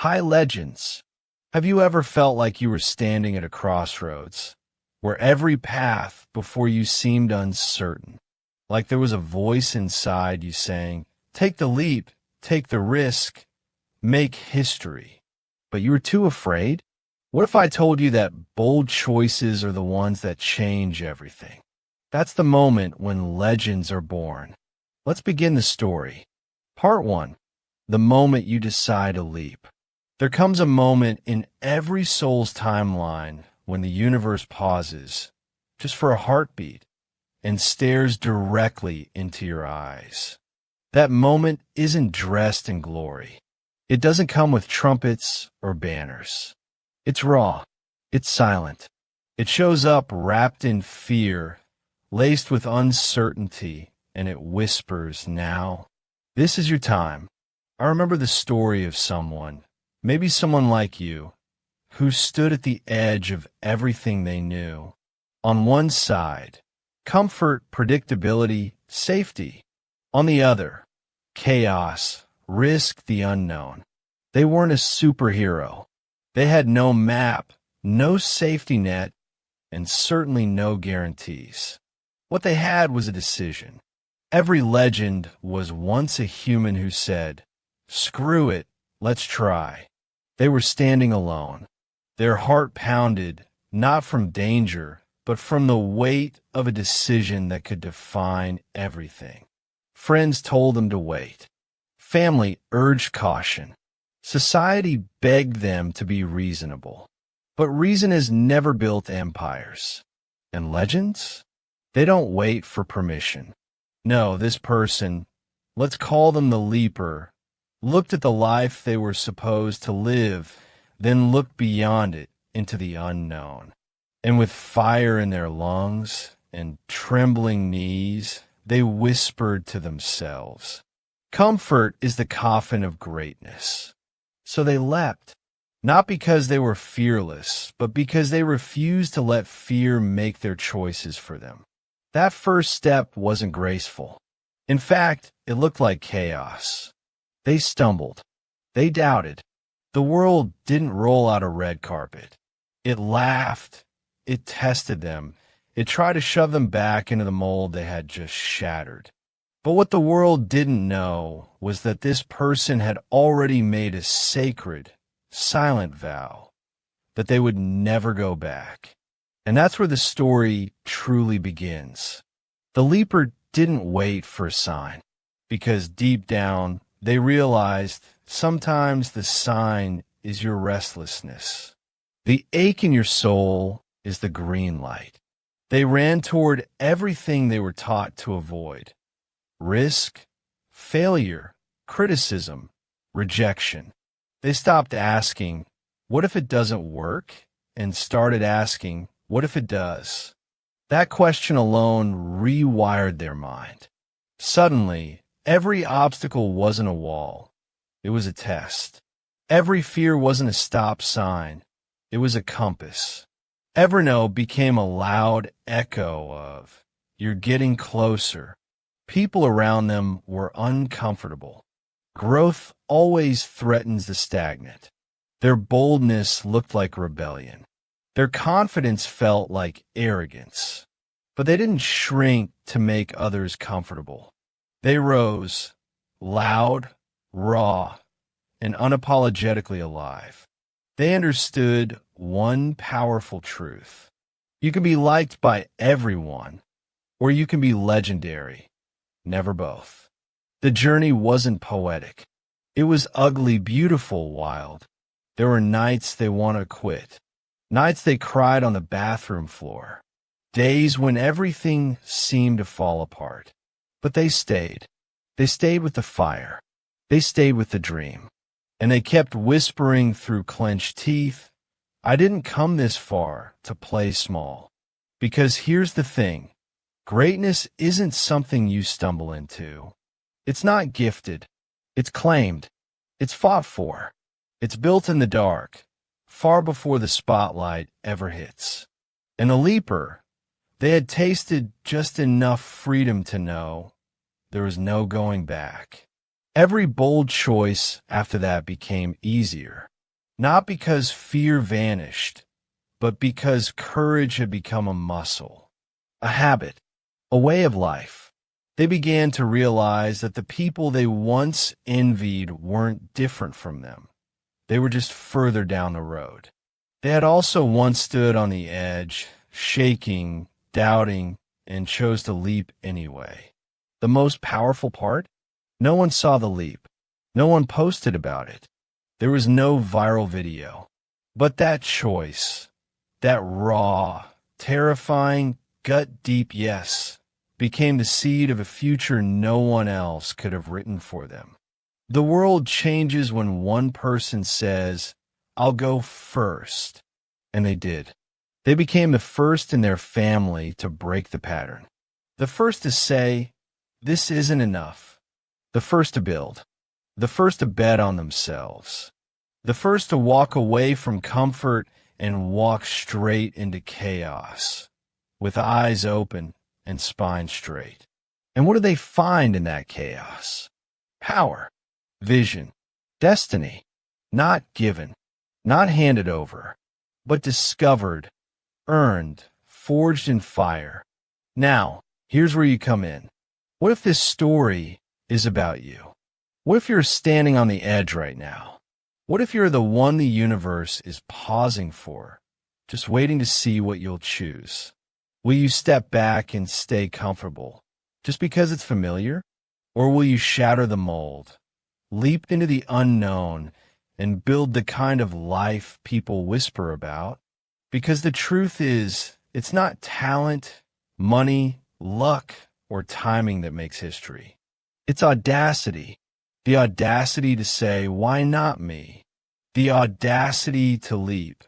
High legends. Have you ever felt like you were standing at a crossroads, where every path before you seemed uncertain? Like there was a voice inside you saying, take the leap, take the risk, make history. But you were too afraid? What if I told you that bold choices are the ones that change everything? That's the moment when legends are born. Let's begin the story. Part 1. The moment you decide to leap. There comes a moment in every soul's timeline when the universe pauses, just for a heartbeat, and stares directly into your eyes. That moment isn't dressed in glory. It doesn't come with trumpets or banners. It's raw. It's silent. It shows up wrapped in fear, laced with uncertainty, and it whispers, now. This is your time. I remember the story of someone, maybe someone like you, who stood at the edge of everything they knew. On one side, comfort, predictability, safety. On the other, chaos, risk, the unknown. They weren't a superhero. They had no map, no safety net, and certainly no guarantees. What they had was a decision. Every legend was once a human who said, screw it, let's try. They were standing alone. Their heart pounded, not from danger, but from the weight of a decision that could define everything. Friends told them to wait. Family urged caution. Society begged them to be reasonable. But reason has never built empires. And legends? They don't wait for permission. No, this person, let's call them the leaper, looked at the life they were supposed to live, then looked beyond it into the unknown. And with fire in their lungs and trembling knees, they whispered to themselves, comfort is the coffin of greatness. So they leapt, not because they were fearless, but because they refused to let fear make their choices for them. That first step wasn't graceful. In fact, it looked like chaos. They stumbled. They doubted. The world didn't roll out a red carpet. It laughed. It tested them. It tried to shove them back into the mold they had just shattered. But what the world didn't know was that this person had already made a sacred, silent vow that they would never go back. And that's where the story truly begins. The leaper didn't wait for a sign, because deep down they realized sometimes the sign is your restlessness. The ache in your soul is the green light. They ran toward everything they were taught to avoid. Risk, failure, criticism, rejection. They stopped asking, what if it doesn't work? And started asking, what if it does? That question alone rewired their mind. Suddenly, every obstacle wasn't a wall. It was a test. Every fear wasn't a stop sign. It was a compass. Every no became a loud echo of, you're getting closer. People around them were uncomfortable. Growth always threatens the stagnant. Their boldness looked like rebellion. Their confidence felt like arrogance. But they didn't shrink to make others comfortable. They rose, loud, raw, and unapologetically alive. They understood one powerful truth. You can be liked by everyone, or you can be legendary. Never both. The journey wasn't poetic. It was ugly, beautiful, wild. There were nights they wanted to quit. Nights they cried on the bathroom floor. Days when everything seemed to fall apart. But they stayed. They stayed with the fire. They stayed with the dream. And they kept whispering through clenched teeth, I didn't come this far to play small. Because here's the thing. Greatness isn't something you stumble into. It's not gifted. It's claimed. It's fought for. It's built in the dark, far before the spotlight ever hits. And the leaper, they had tasted just enough freedom to know there was no going back. Every bold choice after that became easier. not because fear vanished, but because courage had become a muscle, a habit, a way of life. They began to realize that the people they once envied weren't different from them. They were just further down the road. They had also once stood on the edge, shaking, doubting, and chose to leap anyway. The most powerful part? No one saw the leap. No one posted about it. There was no viral video. But that choice, that raw, terrifying, gut-deep yes, became the seed of a future no one else could have written for them. The world changes when one person says, "I'll go first," and they did. They became the first in their family to break the pattern. The first to say, "This isn't enough." The first to build. The first to bet on themselves. The first to walk away from comfort and walk straight into chaos, with eyes open and spine straight. And what do they find in that chaos? Power, vision, destiny, not given, not handed over, but discovered, earned, forged in fire. Now, here's where you come in. What if this story is about you? What if you're standing on the edge right now? What if you're the one the universe is pausing for, just waiting to see what you'll choose? Will you step back and stay comfortable, just because it's familiar? Or will you shatter the mold, leap into the unknown, and build the kind of life people whisper about? Because the truth is, it's not talent, money, luck, or timing that makes history. It's audacity. The audacity to say, "Why not me?" The audacity to leap,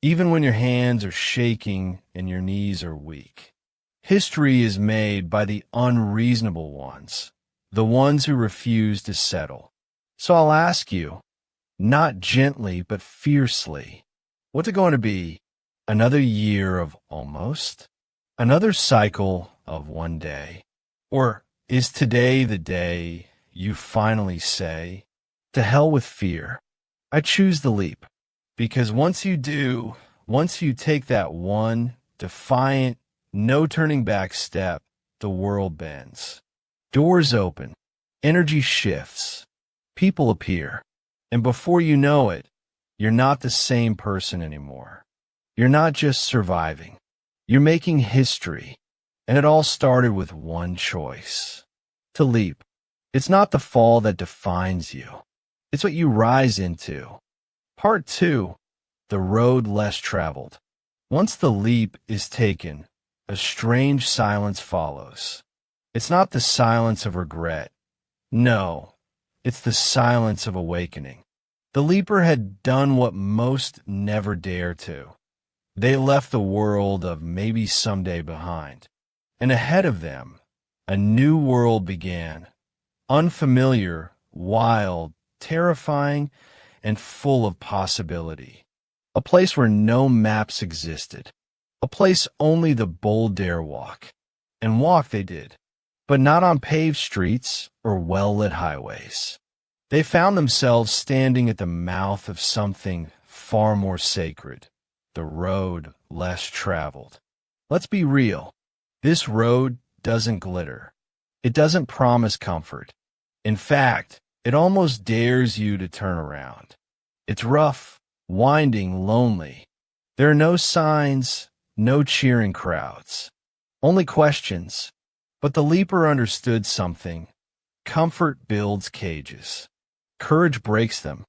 even when your hands are shaking and your knees are weak. History is made by the unreasonable ones, the ones who refuse to settle. So I'll ask you, not gently but fiercely, what's it going to be? Another year of almost? Another cycle of one day? Or is today the day you finally say, "To hell with fear. I choose the leap"? Because once you do, once you take that one defiant, no turning back step, the world bends. Doors open, energy shifts, people appear, and before you know it, you're not the same person anymore. You're not just surviving. You're making history, and it all started with one choice: to leap. It's not the fall that defines you. It's what you rise into. Part 2, the road less traveled. Once the leap is taken, a strange silence follows. It's not the silence of regret. No, it's the silence of awakening. The leaper had done what most never dare to. They left the world of maybe someday behind. And ahead of them, a new world began. Unfamiliar, wild, terrifying, and full of possibility. A place where no maps existed. A place only the bold dare walk. And walk they did, but not on paved streets or well-lit highways. They found themselves standing at the mouth of something far more sacred, the road less traveled. Let's be real. This road doesn't glitter. It doesn't promise comfort. In fact, it almost dares you to turn around. It's rough, winding, lonely. There are no signs, no cheering crowds. Only questions. But the leaper understood something. Comfort builds cages. Courage breaks them.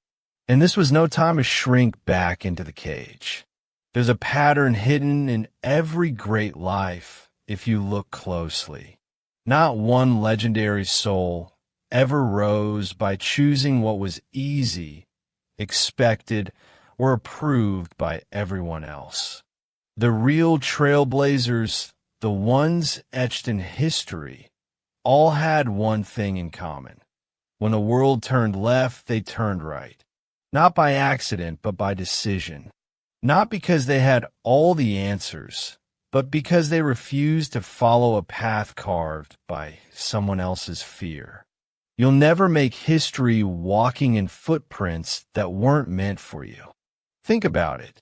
And this was no time to shrink back into the cage. There's a pattern hidden in every great life if you look closely. Not one legendary soul ever rose by choosing what was easy, expected, or approved by everyone else. The real trailblazers, the ones etched in history, all had one thing in common. When the world turned left, they turned right. Not by accident, but by decision. Not because they had all the answers, but because they refused to follow a path carved by someone else's fear. You'll never make history walking in footprints that weren't meant for you. Think about it.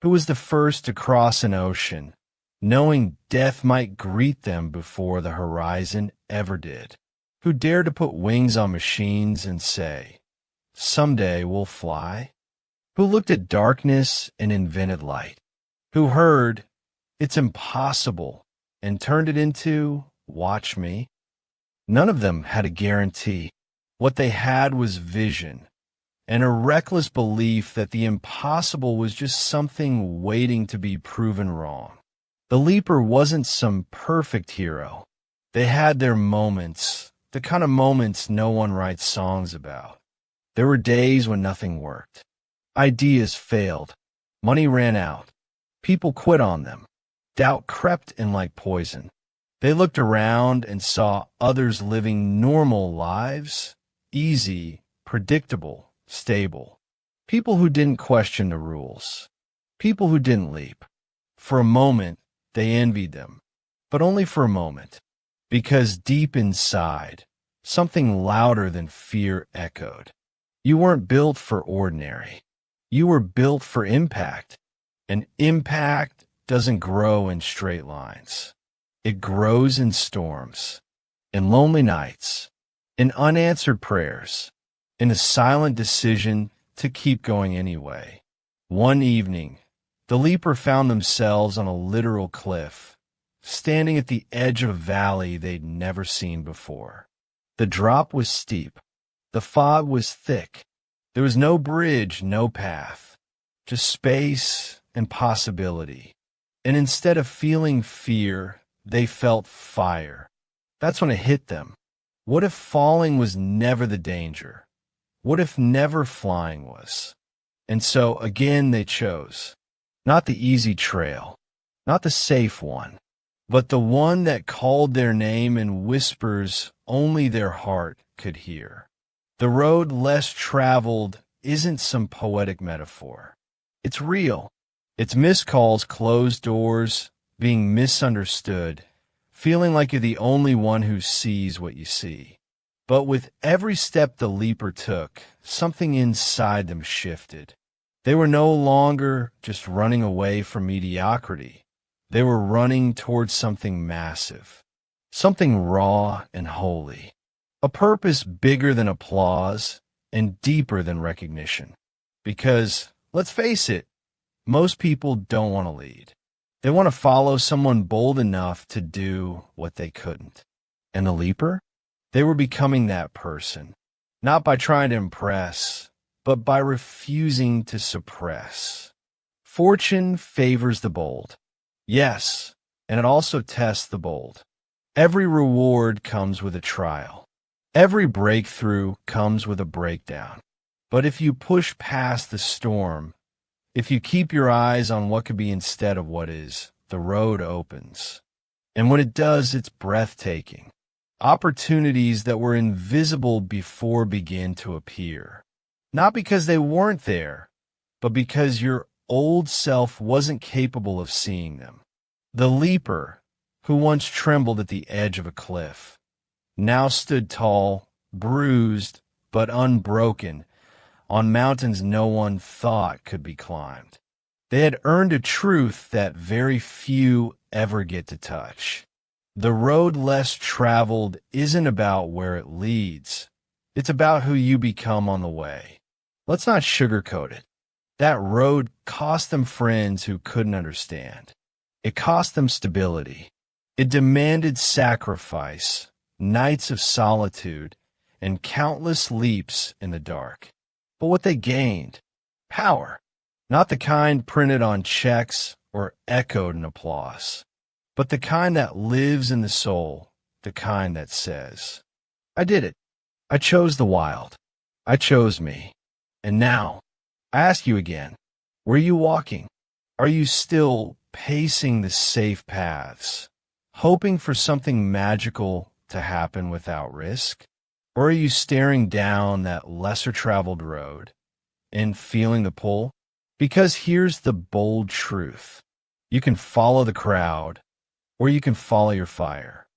Who was the first to cross an ocean, knowing death might greet them before the horizon ever did? Who dared to put wings on machines and say, "Someday we'll fly"? Who looked at darkness and invented light? Who heard, "It's impossible," and turned it into, "Watch me"? None of them had a guarantee. What they had was vision, and a reckless belief that the impossible was just something waiting to be proven wrong. The leaper wasn't some perfect hero. They had their moments, the kind of moments no one writes songs about. There were days when nothing worked. Ideas failed. Money ran out. People quit on them. Doubt crept in like poison. They looked around and saw others living normal lives, easy, predictable, stable. People who didn't question the rules. People who didn't leap. For a moment, they envied them, but only for a moment, because deep inside, something louder than fear echoed. You weren't built for ordinary. You were built for impact, and impact doesn't grow in straight lines. It grows in storms, in lonely nights, in unanswered prayers, in a silent decision to keep going anyway. One evening, the leaper found themselves on a literal cliff, standing at the edge of a valley they'd never seen before. The drop was steep. The fog was thick. There was no bridge, no path, just space and possibility. And instead of feeling fear, they felt fire. That's when it hit them. What if falling was never the danger? What if never flying was? And so again they chose, not the easy trail, not the safe one, but the one that called their name in whispers only their heart could hear. The road less traveled isn't some poetic metaphor. It's real. It's missed calls, closed doors, being misunderstood, feeling like you're the only one who sees what you see. But with every step the leaper took, something inside them shifted. They were no longer just running away from mediocrity. They were running towards something massive, something raw and holy, a purpose bigger than applause and deeper than recognition. Because, let's face it, most people don't want to lead. They want to follow someone bold enough to do what they couldn't. And the leaper? They were becoming that person, not by trying to impress, but by refusing to suppress. Fortune favors the bold. Yes, and it also tests the bold. Every reward comes with a trial. Every breakthrough comes with a breakdown. But if you push past the storm, if you keep your eyes on what could be instead of what is, the road opens. And when it does, it's breathtaking. Opportunities that were invisible before begin to appear. Not because they weren't there, but because your old self wasn't capable of seeing them. The leaper, who once trembled at the edge of a cliff, now stood tall, bruised, but unbroken, on mountains no one thought could be climbed. They had earned a truth that very few ever get to touch. The road less traveled isn't about where it leads. It's about who you become on the way. Let's not sugarcoat it. That road cost them friends who couldn't understand. It cost them stability. It demanded sacrifice, nights of solitude, and countless leaps in the dark. But what they gained? Power. Not the kind printed on checks or echoed in applause, but the kind that lives in the soul, the kind that says, "I did it. I chose the wild. I chose me. And now, I ask you again, where are you walking? Are you still pacing the safe paths, hoping for something magical to happen without risk? Or are you staring down that lesser-traveled road and feeling the pull? Because here's the bold truth. You can follow the crowd, or you can follow your fire.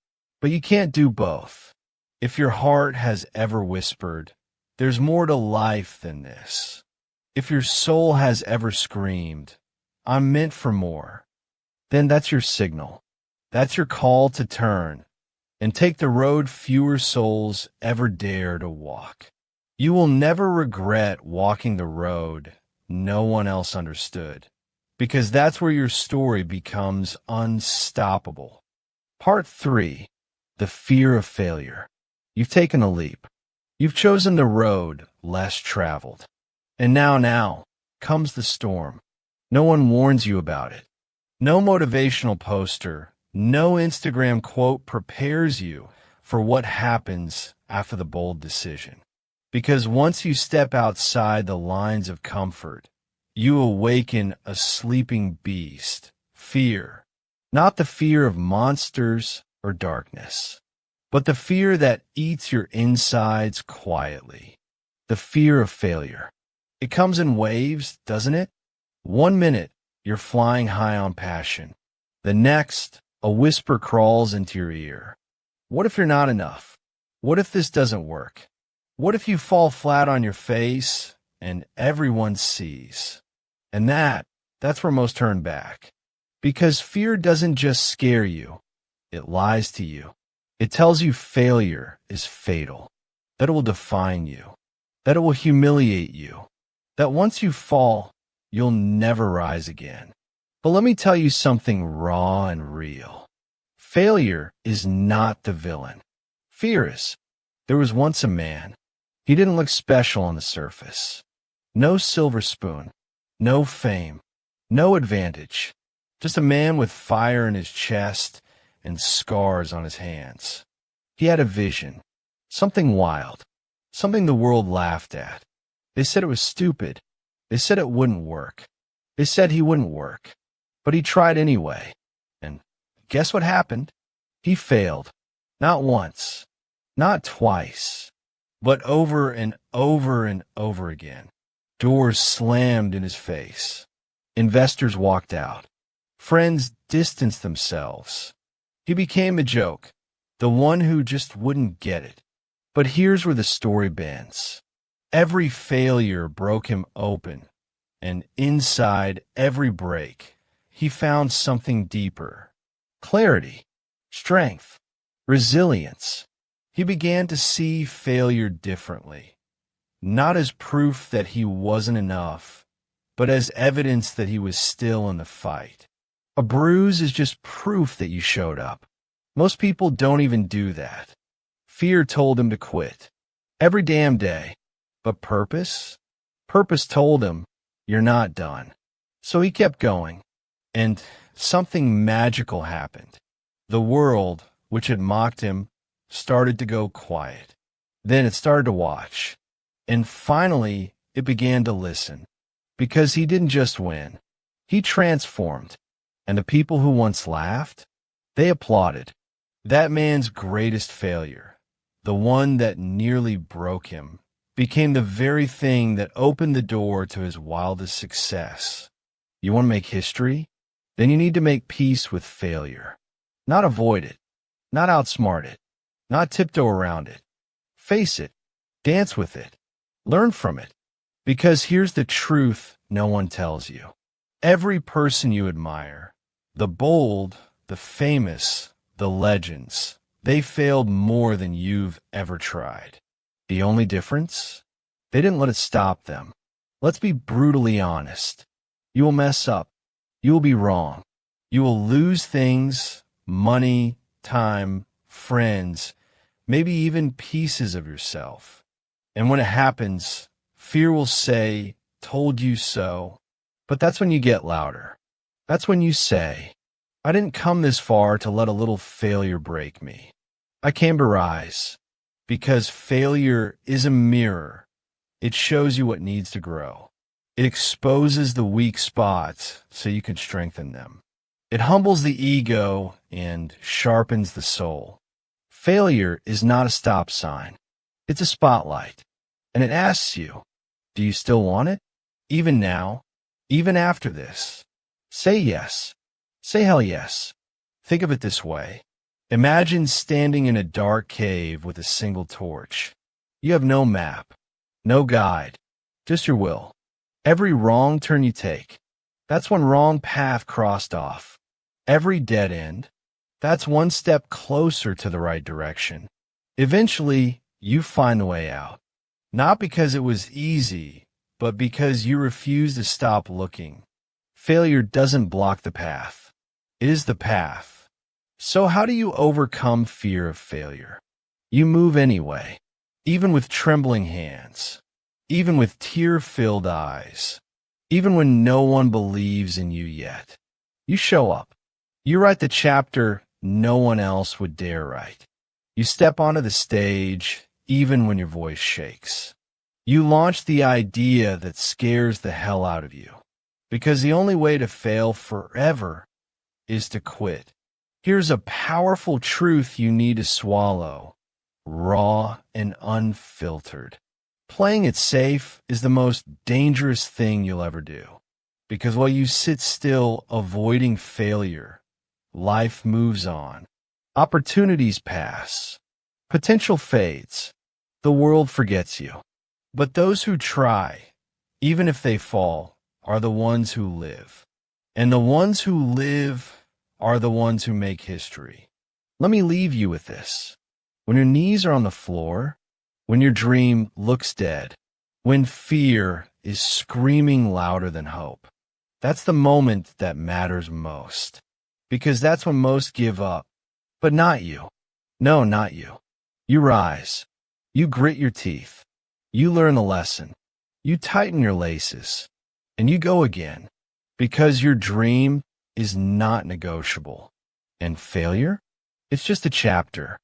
But you can't do both. If your heart has ever whispered, "There's more to life than this." If your soul has ever screamed, "I'm meant for more," then that's your signal. That's your call to turn and take the road fewer souls ever dare to walk. You will never regret walking the road no one else understood, because that's where your story becomes unstoppable. Part 3. The fear of failure. You've taken a leap. You've chosen the road less traveled. And now comes the storm. No one warns you about it. No motivational poster, no Instagram quote prepares you for what happens after the bold decision. Because once you step outside the lines of comfort, you awaken a sleeping beast, fear. Not the fear of monsters or darkness, but the fear that eats your insides quietly. The fear of failure. It comes in waves, doesn't it? 1 minute, you're flying high on passion. The next, a whisper crawls into your ear. What if you're not enough? What if this doesn't work? What if you fall flat on your face and everyone sees? And that's where most turn back. Because fear doesn't just scare you, it lies to you. It tells you failure is fatal, that it will define you, that it will humiliate you, that once you fall, you'll never rise again. But let me tell you something raw and real. Failure is not the villain. Fear is. There was once a man. He didn't look special on the surface. No silver spoon, no fame, no advantage. Just a man with fire in his chest and scars on his hands. He had a vision, something wild, something the world laughed at. They said it was stupid. They said it wouldn't work. They said he wouldn't work. But he tried anyway. And guess what happened? He failed. Not once, not twice, but over and over and over again. Doors slammed in his face. Investors walked out. Friends distanced themselves. He became a joke, the one who just wouldn't get it. But here's where the story bends. Every failure broke him open, and inside every break, he found something deeper. Clarity, strength, resilience. He began to see failure differently, not as proof that he wasn't enough, but as evidence that he was still in the fight. A bruise is just proof that you showed up. Most people don't even do that. Fear told him to quit. Every damn day. But purpose? Purpose told him, you're not done. So he kept going. And something magical happened. The world, which had mocked him, started to go quiet. Then it started to watch. And finally, it began to listen. Because he didn't just win. He transformed. And the people who once laughed, they applauded. That man's greatest failure, the one that nearly broke him, became the very thing that opened the door to his wildest success. You want to make history? Then you need to make peace with failure. Not avoid it, not outsmart it, not tiptoe around it. Face it, dance with it, learn from it. Because here's the truth no one tells you. Every person you admire, the bold, the famous, the legends, they failed more than you've ever tried. The only difference? They didn't let it stop them. Let's be brutally honest. You will mess up. You will be wrong. You will lose things, money, time, friends, maybe even pieces of yourself. And when it happens, fear will say, "Told you so." But that's when you get louder. That's when you say, "I didn't come this far to let a little failure break me. I came to rise." Because failure is a mirror. It shows you what needs to grow. It exposes the weak spots so you can strengthen them. It humbles the ego and sharpens the soul. Failure is not a stop sign. It's a spotlight. And it asks you, do you still want it? Even now? Even after this? Say yes. Say hell yes. Think of it this way. Imagine standing in a dark cave with a single torch. You have no map, no guide, just your will. Every wrong turn you take, that's one wrong path crossed off. Every dead end, that's one step closer to the right direction. Eventually, you find the way out. Not because it was easy, but because you refuse to stop looking. Failure doesn't block the path. It is the path. So how do you overcome fear of failure? You move anyway, even with trembling hands, even with tear-filled eyes, even when no one believes in you yet. You show up. You write the chapter no one else would dare write. You step onto the stage, even when your voice shakes. You launch the idea that scares the hell out of you. Because the only way to fail forever is to quit. Here's a powerful truth you need to swallow, raw and unfiltered. Playing it safe is the most dangerous thing you'll ever do. Because while you sit still avoiding failure, life moves on. Opportunities pass. Potential fades. The world forgets you. But those who try, even if they fall, are the ones who live. And the ones who live are the ones who make history. Let me leave you with this. When your knees are on the floor, when your dream looks dead, when fear is screaming louder than hope, that's the moment that matters most. Because that's when most give up. But not you. No, not you. You rise. You grit your teeth. You learn the lesson. You tighten your laces. And you go again. Because your dream is not negotiable. And failure? It's just a chapter,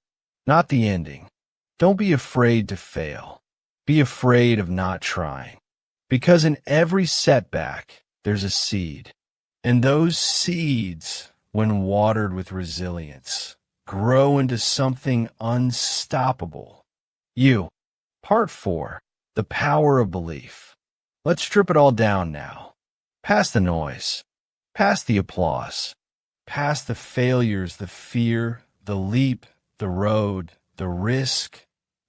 not the ending. Don't be afraid to fail. Be afraid of not trying. Because in every setback, there's a seed. And those seeds, when watered with resilience, grow into something unstoppable. You. Part 4. The power of belief. Let's strip it all down now. Past the noise. Past the applause. Past the failures, the fear, the leap, the road, the risk.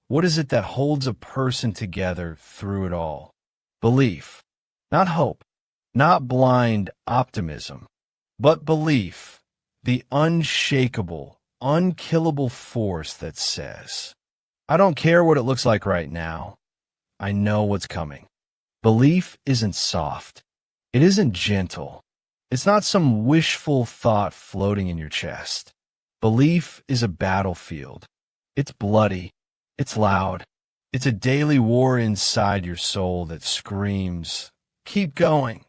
What is it that holds a person together through it all? Belief. Not hope. Not blind optimism. But belief. The unshakable, unkillable force that says, I don't care what it looks like right now. I know what's coming. Belief isn't soft. It isn't gentle. It's not some wishful thought floating in your chest. Belief is a battlefield. It's bloody. It's loud. It's a daily war inside your soul that screams, keep going,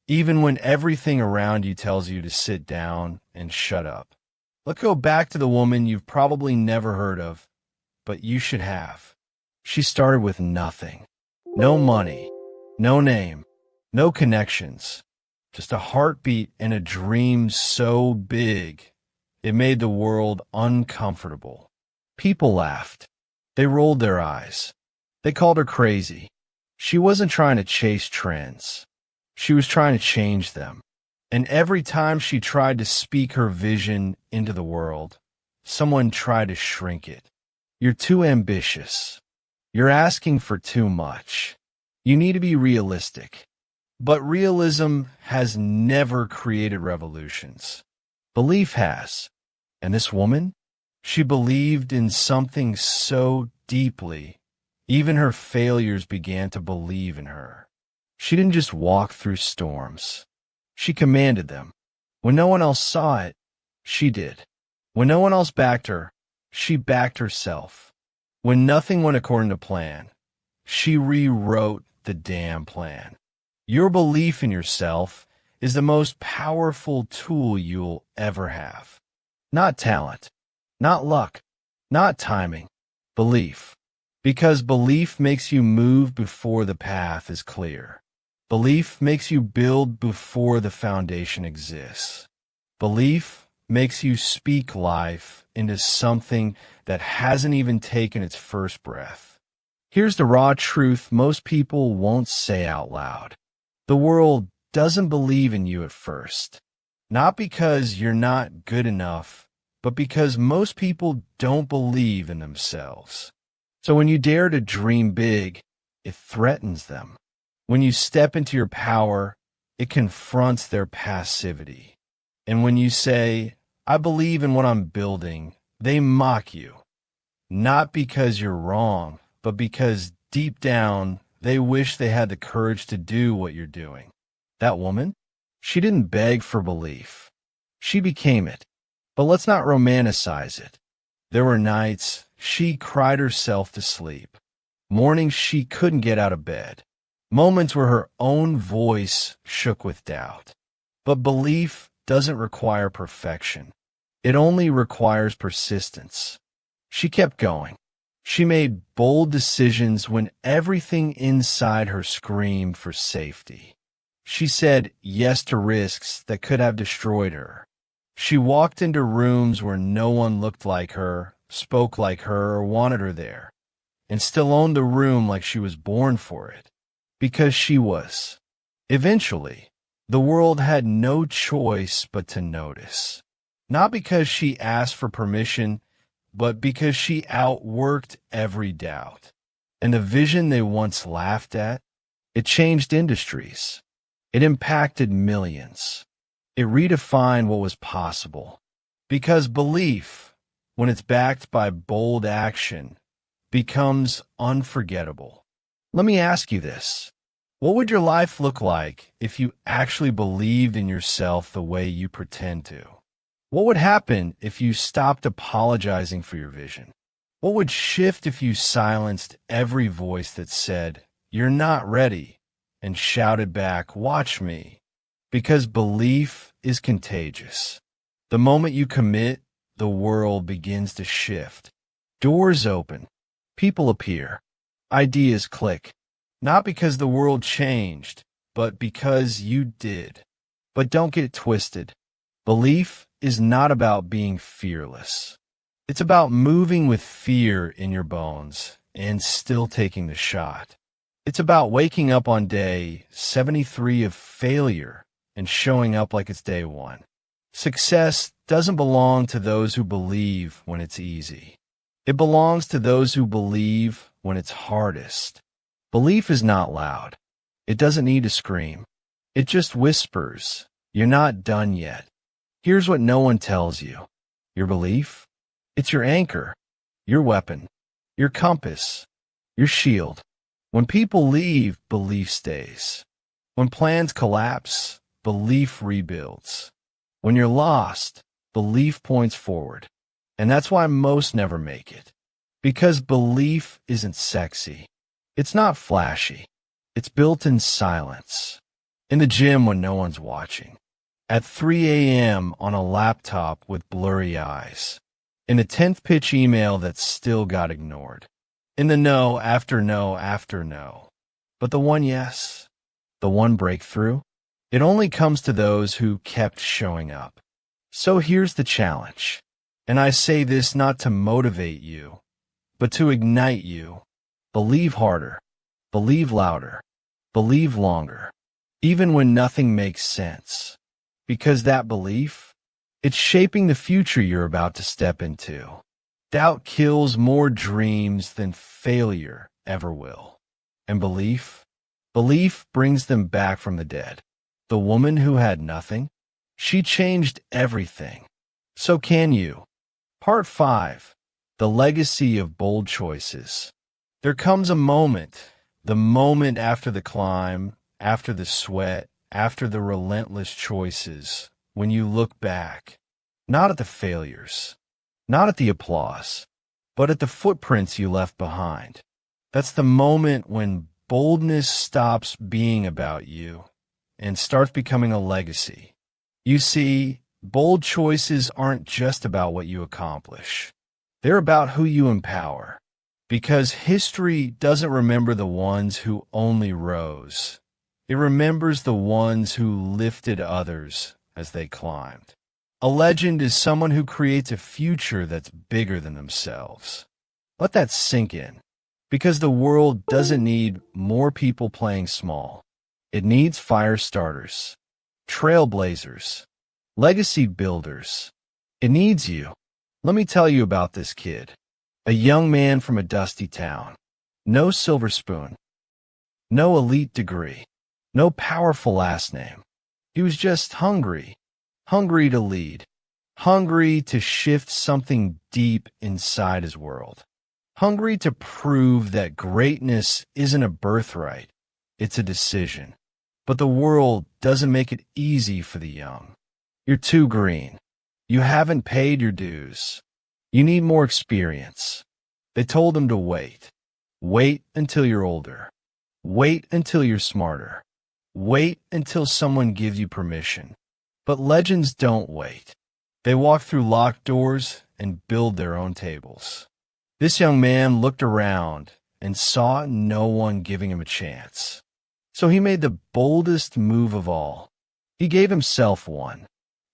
even when everything around you tells you to sit down and shut up. Let's go back to the woman you've probably never heard of, but you should have. She started with nothing. No money, no name, no connections, just a heartbeat and a dream so big it made the world uncomfortable. People laughed. They rolled their eyes. They called her crazy. She wasn't trying to chase trends. She was trying to change them. And every time she tried to speak her vision into the world, someone tried to shrink it. You're too ambitious. You're asking for too much. You need to be realistic. But realism has never created revolutions. Belief has. And this woman? She believed in something so deeply, even her failures began to believe in her. She didn't just walk through storms. She commanded them. When no one else saw it, she did. When no one else backed her, she backed herself. When nothing went according to plan, she rewrote the damn plan. Your belief in yourself is the most powerful tool you'll ever have. Not talent. Not luck, not timing, belief. Because belief makes you move before the path is clear. Belief makes you build before the foundation exists. Belief makes you speak life into something that hasn't even taken its first breath. Here's the raw truth most people won't say out loud. The world doesn't believe in you at first. Not because you're not good enough, but because most people don't believe in themselves. So when you dare to dream big, it threatens them. When you step into your power, it confronts their passivity. And when you say, I believe in what I'm building, they mock you. Not because you're wrong, but because deep down, they wish they had the courage to do what you're doing. That woman? She didn't beg for belief. She became it. But let's not romanticize it. There were nights she cried herself to sleep. Mornings she couldn't get out of bed. Moments where her own voice shook with doubt. But belief doesn't require perfection. It only requires persistence. She kept going. She made bold decisions when everything inside her screamed for safety. She said yes to risks that could have destroyed her. She walked into rooms where no one looked like her, spoke like her, or wanted her there, and still owned the room like she was born for it. Because she was. Eventually, the world had no choice but to notice. Not because she asked for permission, but because she outworked every doubt. And the vision they once laughed at, it changed industries. It impacted millions. It redefined what was possible. Because belief, when it's backed by bold action, becomes unforgettable. Let me ask you this. What would your life look like if you actually believed in yourself the way you pretend to? What would happen if you stopped apologizing for your vision? What would shift if you silenced every voice that said, "You're not ready," and shouted back, "Watch me"? Because belief is contagious. The moment you commit, the world begins to shift. Doors open. People appear. Ideas click. Not because the world changed, but because you did. But don't get it twisted. Belief is not about being fearless. It's about moving with fear in your bones and still taking the shot. It's about waking up on day 73 of failure and showing up like it's day one. Success doesn't belong to those who believe when it's easy. It belongs to those who believe when it's hardest. Belief is not loud. It doesn't need to scream. It just whispers, "You're not done yet." Here's what no one tells you. Your belief? It's your anchor, your weapon, your compass, your shield. When people leave, belief stays. When plans collapse, belief rebuilds. When you're lost, belief points forward. And that's why most never make it. Because belief isn't sexy. It's not flashy. It's built in silence. In the gym when no one's watching. At 3 a.m. on a laptop with blurry eyes. In a 10th pitch email that still got ignored. In the no after no after no. But the one yes, the one breakthrough, it only comes to those who kept showing up. So here's the challenge. And I say this not to motivate you, but to ignite you. Believe harder. Believe louder. Believe longer. Even when nothing makes sense. Because that belief, it's shaping the future you're about to step into. Doubt kills more dreams than failure ever will. And belief brings them back from the dead. The woman who had nothing, she changed everything. So can you. Part 5. The Legacy of Bold Choices. There comes a moment, the moment after the climb, after the sweat, after the relentless choices, when you look back, not at the failures, not at the applause, but at the footprints you left behind. That's the moment when boldness stops being about you and starts becoming a legacy. You see, bold choices aren't just about what you accomplish. They're about who you empower. Because history doesn't remember the ones who only rose. It remembers the ones who lifted others as they climbed. A legend is someone who creates a future that's bigger than themselves. Let that sink in. Because the world doesn't need more people playing small. It needs fire starters, trailblazers, legacy builders. It needs you. Let me tell you about this kid, a young man from a dusty town. No silver spoon, no elite degree, no powerful last name. He was just hungry, hungry to lead, hungry to shift something deep inside his world, hungry to prove that greatness isn't a birthright, it's a decision. But the world doesn't make it easy for the young. You're too green. You haven't paid your dues. You need more experience. They told him to wait. Wait until you're older. Wait until you're smarter. Wait until someone gives you permission. But legends don't wait. They walk through locked doors and build their own tables. This young man looked around and saw no one giving him a chance. So he made the boldest move of all. He gave himself one.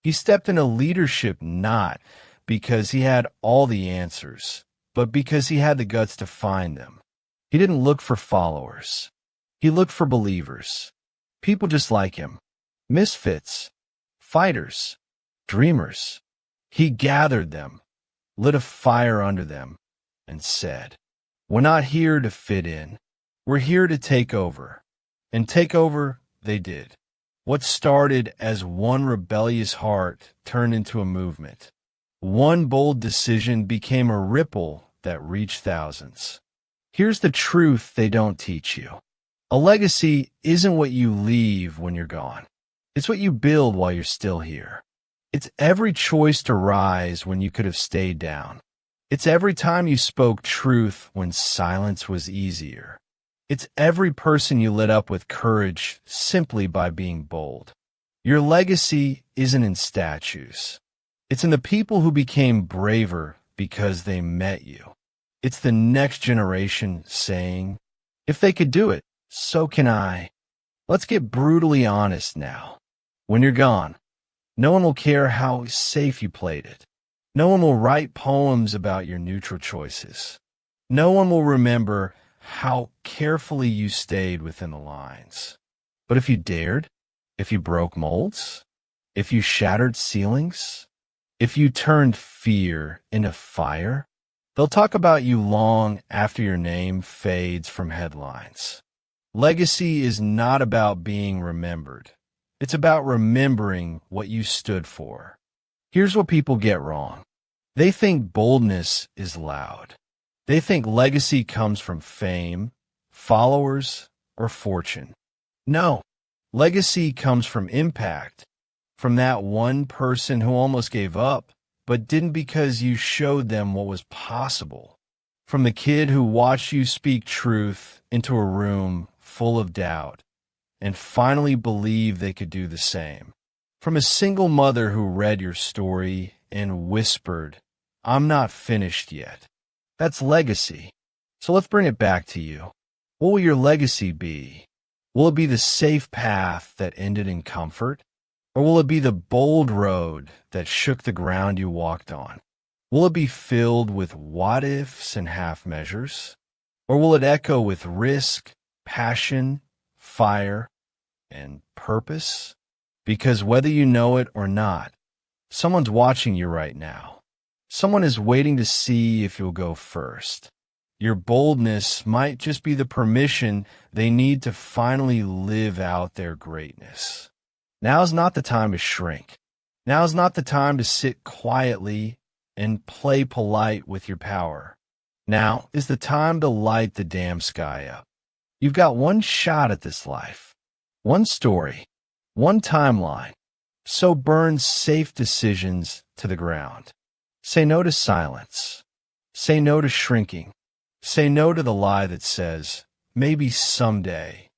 He stepped into leadership not because he had all the answers, but because he had the guts to find them. He didn't look for followers. He looked for believers. People just like him. Misfits. Fighters. Dreamers. He gathered them, lit a fire under them, and said, "We're not here to fit in. We're here to take over." And take over they did. What started as one rebellious heart turned into a movement. One bold decision became a ripple that reached thousands. Here's the truth they don't teach you. A legacy isn't what you leave when you're gone. It's what you build while you're still here. It's every choice to rise when you could have stayed down. It's every time you spoke truth when silence was easier. It's every person you lit up with courage simply by being bold. Your legacy isn't in statues. It's in the people who became braver because they met you. It's the next generation saying, "If they could do it, so can I." Let's get brutally honest now. When you're gone, no one will care how safe you played it. No one will write poems about your neutral choices. No one will remember how carefully you stayed within the lines. But if you dared, if you broke molds, if you shattered ceilings, if you turned fear into fire, they'll talk about you long after your name fades from headlines. Legacy is not about being remembered. It's about remembering what you stood for. Here's what people get wrong. They think boldness is loud. They think legacy comes from fame, followers, or fortune. No, legacy comes from impact, from that one person who almost gave up, but didn't because you showed them what was possible. From the kid who watched you speak truth into a room full of doubt and finally believed they could do the same. From a single mother who read your story and whispered, "I'm not finished yet." That's legacy. So let's bring it back to you. What will your legacy be? Will it be the safe path that ended in comfort? Or will it be the bold road that shook the ground you walked on? Will it be filled with what-ifs and half-measures? Or will it echo with risk, passion, fire, and purpose? Because whether you know it or not, someone's watching you right now. Someone is waiting to see if you'll go first. Your boldness might just be the permission they need to finally live out their greatness. Now's not the time to shrink. Now's not the time to sit quietly and play polite with your power. Now is the time to light the damn sky up. You've got one shot at this life, one story, one timeline. So burn safe decisions to the ground. Say no to silence. Say no to shrinking. Say no to the lie that says, maybe someday.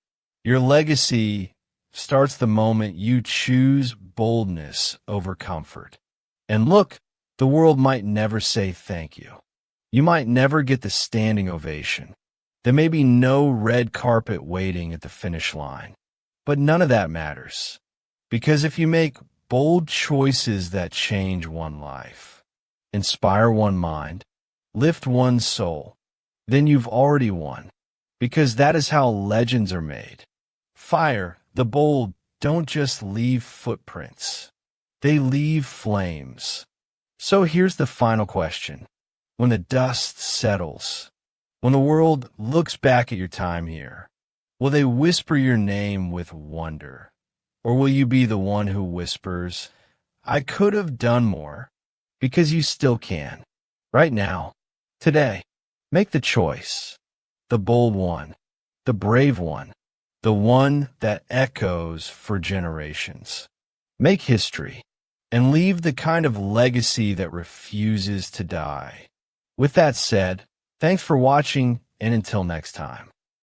Your legacy starts the moment you choose boldness over comfort. And look, the world might never say thank you. You might never get the standing ovation. There may be no red carpet waiting at the finish line. But none of that matters. Because if you make bold choices that change one life, inspire one mind, lift one soul, then you've already won. Because that is how legends are made. Fire, the bold, don't just leave footprints. They leave flames. So here's the final question. When the dust settles, when the world looks back at your time here, will they whisper your name with wonder? Or will you be the one who whispers, I could have done more? Because you still can. Right now, today, make the choice. The bold one, the brave one, the one that echoes for generations. Make history and leave the kind of legacy that refuses to die. With that said, thanks for watching, and until next time.